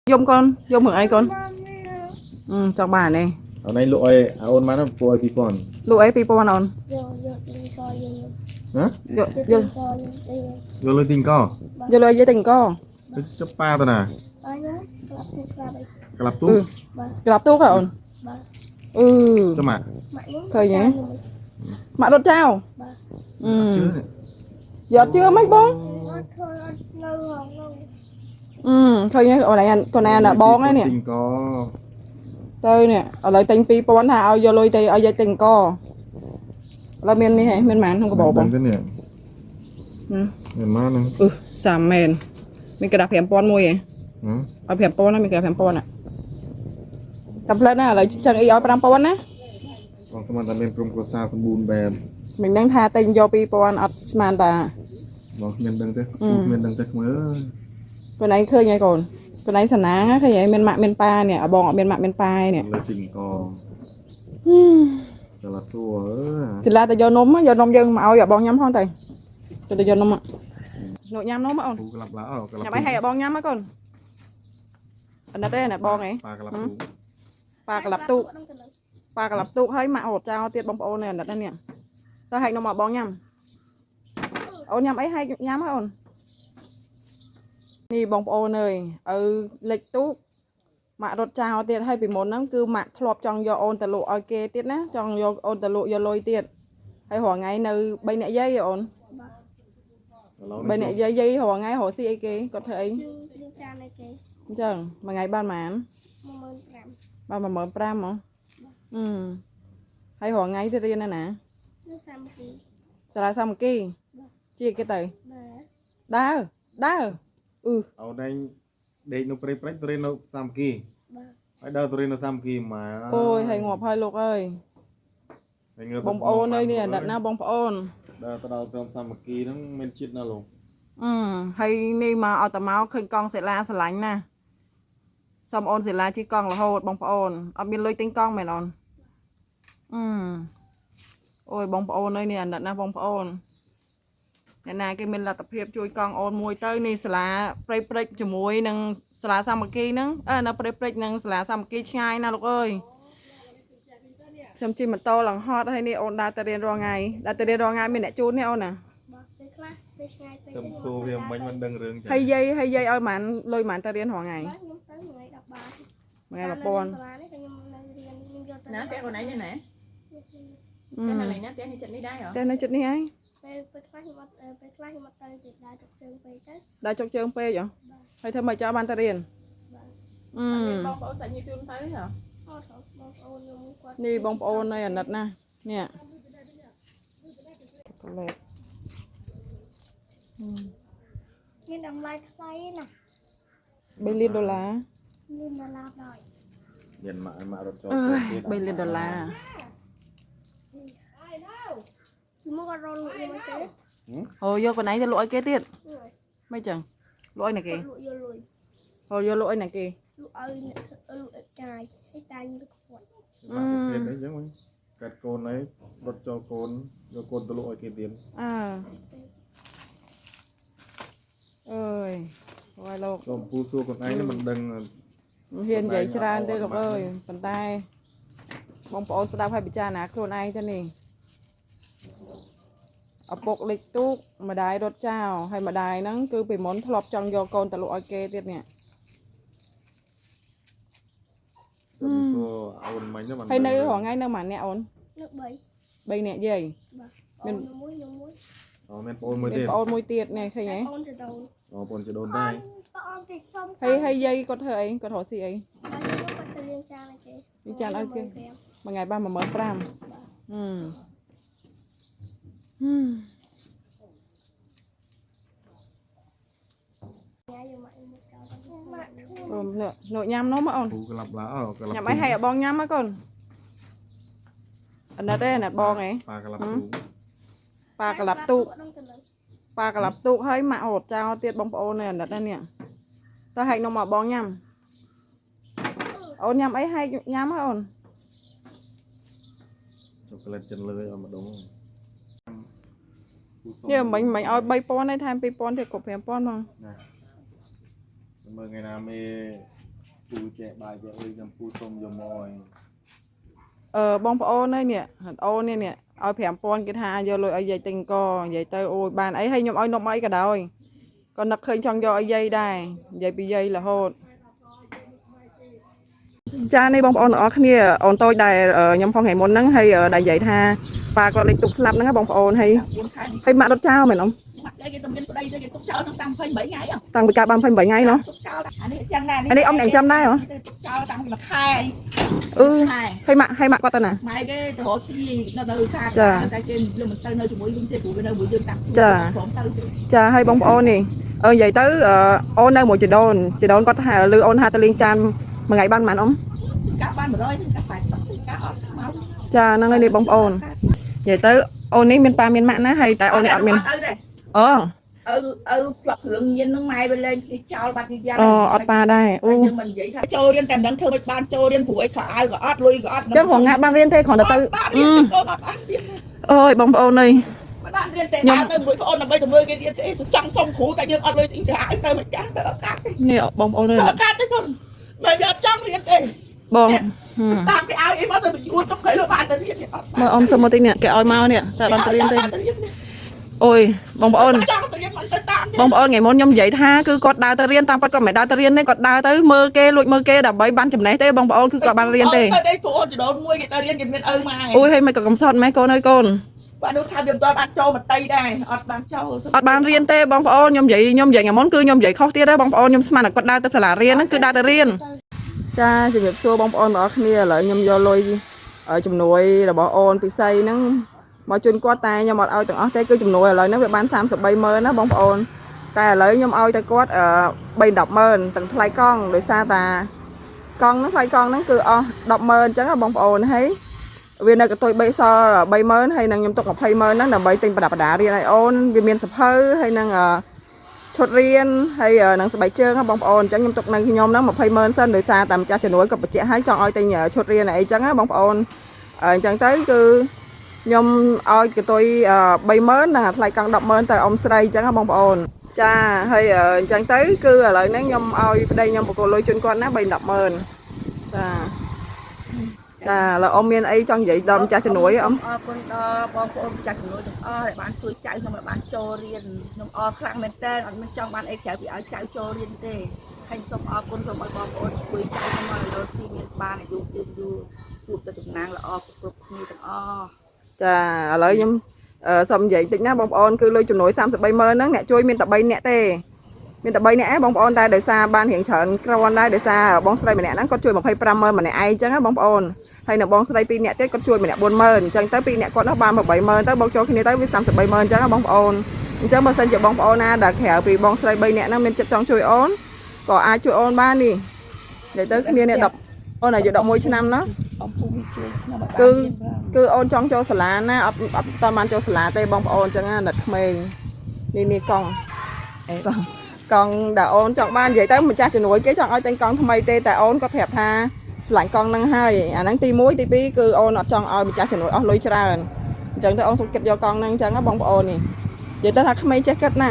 Dùng con, dùng hưởng ai con? Cho bà này. Ở đây lụi ôn má nó bồi bị còn. Lụi people non. Hả? Vô Vô lên tình co. vô lời với tình co. Cái chấp pa tao nè. Cái lạp tú. Gặp tú hả ổn? Cho mà. Khơi nhé. Mạ đột trao. Chứ này. Giọt chưa mấy bông? Khơi nhé, còn này là bông ấy nè. Tình co. Tôi nè, ở lại tình people thà ao vô lôi tây ao dây tình co. Là miền này hả? Miền mạn không có bò bông. Cái này. Miền má này. Sàm mền. Mình cái đạp hẻm pon môi vậy. Ở hẻm pon á, mình cái hẻm pon ạ. Cặp lên á, lại chẳng ý ở pram pon á. Còn sao mà ta lên trong cô sa sâm bùn bè. Mình đang tha tình vô people ở Smanta. Vâng, miền đằng thế. Miền đằng thế mới. Con này khơi nhai còn. Con này sẵn ná, khơi nhai miền mạn miền pa nè, ở bong ở miền mạn miền pa nè. Lời tình co. Là xua. Thì là ta vô nôm dân mà ôi ở bong nhắm không thầy. Cho ta vô nôm ạ. Nội nhắm nôm á con. Nhà máy hay ở bong nhắm á con. Anh đặt đây nè bong này. Pa cà lạp tụ. Pa cà lạp tụ hơi mạ hột trao tiết bong ô này đặt đây nè. Ta hay nó mà bong nhắm. Ô nhắm ấy hay nhắm á con. Nì bong ô này lịch tú. Mạ đột trao tiết hay bị môn lắm cứ mạ thọp trong do ôn tà lộ ok tiết ná. Trong do ôn tà lộ do lôi tiết. Hay hỏi ngay nơi bây nẹ dây ôn. Bây nẹ dây hỏi ngay hỏi si kì có thể. Chẳng mà ngày ban mãn. Ban mà mở pram hả? Hay hỏi ngay thì riêng này nè. Sẽ là sao một kỳ? Chia cái tay. Đá. Ở đây để nó prey tôi nó sam kỳ. Phải đâu tôi nó sam kỳ mà. Ôi hay ngọt hay lục ơi. Bông ôn đây nè, đặt na bông ôn. Đâu tao đâu sam kỳ nó men chít nó luôn. Hay ni mà ở tầm máu khơi con sẽ la sẽ lánh nè. Xong ôn sẽ la chỉ con là hột bông ôn. Ở bên lôi tính con mày non. Ôi bông ôn đây nè, đặt na bông ôn. Nè cái mình là tập hiệp chui con ôn mùi tới nè sẽ là prey cho mùi nâng sẽ là sam kỳ nâng. Nó prey nâng sẽ là sam kỳ ngay nè lục ơi. Xong chi mà to lần hot hay nè ôn đa tà riêng rồi ngày mình đã chôn nè ôn nè. Cầm xô về mấy mình đừng rừng hay dây ơi mạn lôi mạn ta riêng hồi ngày là pon nè bé con này đây nè cái này nè bé này chật đi đây hả cái này chật đi ấy đã chọc chơi pe vậy hay thêm mày cho ban ta riêng đi bông ôn này là nật nè nè nhưng đồng lai thay nè $3 liên đô la rồi Nhìn mạ rồi cho $3 liên đô la hồi vô con này cho lỗi kế tiết mấy chừng lỗi này kì hồi vô lỗi này kì cái côn ấy đốt cho côn tôi lội kia tiền ơi rồi lộc còn phu xua còn ấy mình đừng hiền vậy cho ra đây lộc ơi bàn tay bông bồn sẽ đau hay bị cha nè con ai thế này ở bột lịch tú mà đài đốt trào hay mà đài nó cứ bị món thọp trong do con tà lộ ok tiếp nè hay nơi họ ngay nơi mà nè ổn bây nè gì mình ôn môi tiệt này thấy nhỉ hay dây có thể có thổ gì ấy đi chăn ok mà ngày ba mà mở pram nội nhâm nó mà ổn nhà máy hay ở bong nhâm á con anh ở đây là bong này pa cà lạp tụ hơi mạ hột trao tiết bông ô này đặt đây nè ta hay nó mà bong nhâm ôn nhâm ấy hay nhâm á ổn nhưng mình ơi bay pon này tham bay pon thì cục hẻm pon không mời ngày nào mày ពូចែបាយចែអីខ្ញុំពូសុំយកមកឲ្យ បងប្អូនហើយនេះអូននេះឲ្យ 5000 គេថាយកលុយឲ្យយាយទិញកនិយាយទៅអូយបានអីឲ្យខ្ញុំឲ្យនំអីក៏ដោយក៏នឹកឃើញចង់យកឲ្យយាយដែរនិយាយពីយាយរហូតចានេះបងប្អូនទាំងអស់គ្នាអូនតូចដែលខ្ញុំផងថ្ងៃមុនហ្នឹងហើយដែលនិយាយថាប៉ាគាត់លេខទុកស្លាប់ហ្នឹងបងប្អូនហើយម៉ាក់ដុតចោលមែនអ៊ំ គេទៅមានប្តីទៅគេទុកចោលតាំង28ថ្ងៃហ៎ តាំងពីកើតបាន28ថ្ងៃណោះ ទុកចោលអានេះចឹងដែរ អានេះអ៊ំអ្នកចាំដែរហ៎ ទុកចោលតាំងពីមួយខែ ហើយម៉ាក់គាត់ទៅណា ម៉ែគេទៅរកស៊ីនៅខាងតែគេលំទៅនៅជាមួយវិញទៀតព្រោះវានៅមួយយើងតាំងព្រមទៅ ចាហើយបងប្អូននេះនិយាយទៅអូននៅមួយជីដូនគាត់ថាលឺអូនថាទៅលេងចានមួយថ្ងៃបានប៉ុន្មានអ៊ំ កាបាន100កា80កាអត់មក ចាហ្នឹងហើយនេះបងប្អូននិយាយទៅអូននេះមានប៉ាមានម៉ាក់ណាហើយតែអូននេះអត់មានអូ ផ្លក់គ្រឿងញៀននឹងម៉ែវាលេងចោលបាត់យ៉ាង អត់ប៉ាដែរអូ យើងមិននិយាយថាចូលរៀនតែមិនដឹងធ្វើមិនបានចូលរៀនព្រោះអីខោអាវក៏អត់លុយក៏អត់ ចឹងរងាត់បានរៀនទេគ្រាន់តែទៅអូយបងប្អូនអើយ បានរៀនតែដើរទៅមួយប្អូនដើម្បីទៅមើលគេរៀនទេចង់សុំគ្រូតែយើងអត់លុយទិញចាយទៅម្ចាស់ទៅអត់កាត់ នេះបងប្អូនអើយ អត់កាត់ទេកូនមិនយកចង់រៀនទេ បង តាមគេឲ្យអីមកទៅយួរទុកគេលើបានទៅរៀនអត់ មើលអ៊ំសុំមកតិចនេះគេឲ្យមកនេះតែបានទៅរៀនទេអូយបងប្អូន ចង់ទៅរៀនមិនទៅតាម បងប្អូនថ្ងៃមុនខ្ញុំនិយាយថាគឺគាត់ដើរទៅរៀនតាមគាត់ក៏មិនដើរទៅរៀនទេគាត់ដើរទៅមើលគេលួចមើលគេដើម្បីបានចំណេះទេបងប្អូនគឺគាត់បានរៀនទេ តែពួកអូនចដូនមួយគេទៅរៀនគេមានឪមក អូយហើយមិនក៏កំសត់ម៉ែកូនអើយកូន បាទនោះថាវាមិនទាន់បានចូលមតីដែរអត់បានចូល អត់បានរៀនទេបងប្អូនខ្ញុំនិយាយថ្ងៃមុនគឺខ្ញុំនិយាយខុសទៀតដែរបងប្អូនខ្ញុំស្មានតែគាត់ដើរទៅសាលារៀនហ្នឹងគឺដើរទៅរៀនចាជំរាបសួរបងប្អូនទាំងអស់គ្នាឥឡូវខ្ញុំយកលុយជំនួយរបស់អូនពិសីហ្នឹងមកជូនគាត់តែខ្ញុំអត់ឲ្យទាំងអស់ទេគឺជំនួយឥឡូវហ្នឹងវាបាន330000ណាបងប្អូនតែឥឡូវខ្ញុំឲ្យតែគាត់3100000ទាំងថ្លៃកង់ដោយសារតាកង់ហ្នឹងថ្លៃកង់ហ្នឹងគឺអស់100000អញ្ចឹងបងប្អូនហើយវានៅកតុយ3សល់30000ហើយនឹងខ្ញុំទុក20000ហ្នឹងដើម្បីទិញប្រដាប់ប្រដារៀនឲ្យអូនវាមានសភៅហើយនឹងឈុតរៀនហើយនឹងស្បែកជើងបងប្អូនអញ្ចឹងខ្ញុំទុកនៅខ្ញុំហ្នឹង20000សិនដោយសារតែម្ចាស់ជំនួយក៏បញ្ជាក់ឲ្យចង់ឲ្យទិញឈុតរៀនអីចឹងណាបងប្អូនអញ្ចឹងទៅគឺខ្ញុំឲ្យកតុយ30000និងថ្លៃកង់100000ទៅអ៊ំស្រីអញ្ចឹងណាបងប្អូនចាហើយអញ្ចឹងទៅគឺឥឡូវហ្នឹងខ្ញុំឲ្យប្តីខ្ញុំបកគោលលុយជូនគាត់ណា3100000ចា ចាឡើយអ៊ំមានអីចង់និយាយដល់ម្ចាស់ជំនួយអ៊ំ អរគុណដល់បងប្អូនម្ចាស់ជំនួយទាំងអស់ដែលបានជួយចៅខ្ញុំឲ្យបានចូលរៀនខ្ញុំអរខ្លាំងមែនតើអត់មានចង់បានអីក្រៅពីឲ្យចៅចូលរៀនទេហើយសូមអរគុណសូមឲ្យបងប្អូនជួយចៅខ្ញុំឲ្យរកស៊ីមានបានអាយុយឺនយូរជួបតែសំណាងល្អគ្រប់គ្នាទាំងអស់ ចាឥឡូវខ្ញុំសូមនិយាយតិចណាបងប្អូនគឺលុយចំនួន330000ហ្នឹងអ្នកជួយមានតែ3នាក់ទេមានតែ3នាក់ឯងបងប្អូនតែដោយសារបានរៀងច្រើនគ្រាន់ដែរដោយសារបងស្រីម្នាក់ហ្នឹងគាត់ជួយ25000ម្នាក់ឯងអញ្ចឹងណាបងប្អូនហើយនៅបងស្រី2នាក់ទៀតគាត់ជួយម្នាក់40000អញ្ចឹងទៅ2នាក់គាត់នោះបាន80000ទៅបងចូលគ្នាទៅវា33000អញ្ចឹងណាបងប្អូនអញ្ចឹងបើសិនជាបងប្អូនណាដែលក្រៅពីបងស្រី3នាក់ហ្នឹងមានចិត្តចង់ជួយអូនក៏អាចជួយអូនបាននេះនិយាយទៅគ្នានេះ10អូនអាយុ11ឆ្នាំណា បងពូជួយខ្ញុំឲ្យបាន គឺអូនចង់ចូលសាលាណាអត់តបានចូលសាលាទេបងប្អូនអញ្ចឹងណាណិតក្មេងនេះកង់កង់ដែលអូនចង់បាននិយាយទៅម្ចាស់ជំនួយគេចង់ឲ្យតែងកង់ថ្មីទេតែអូនក៏ប្រាប់ថាឆ្លាញ់កង់ហ្នឹងហើយអាហ្នឹងទី1ទី2គឺអូនអត់ចង់ឲ្យម្ចាស់ជំនួយអស់លុយច្រើនអញ្ចឹងទៅអូនសុខចិត្តយកកង់ហ្នឹងអញ្ចឹងណាបងប្អូននេះនិយាយទៅថាក្មេងចេះគិតណា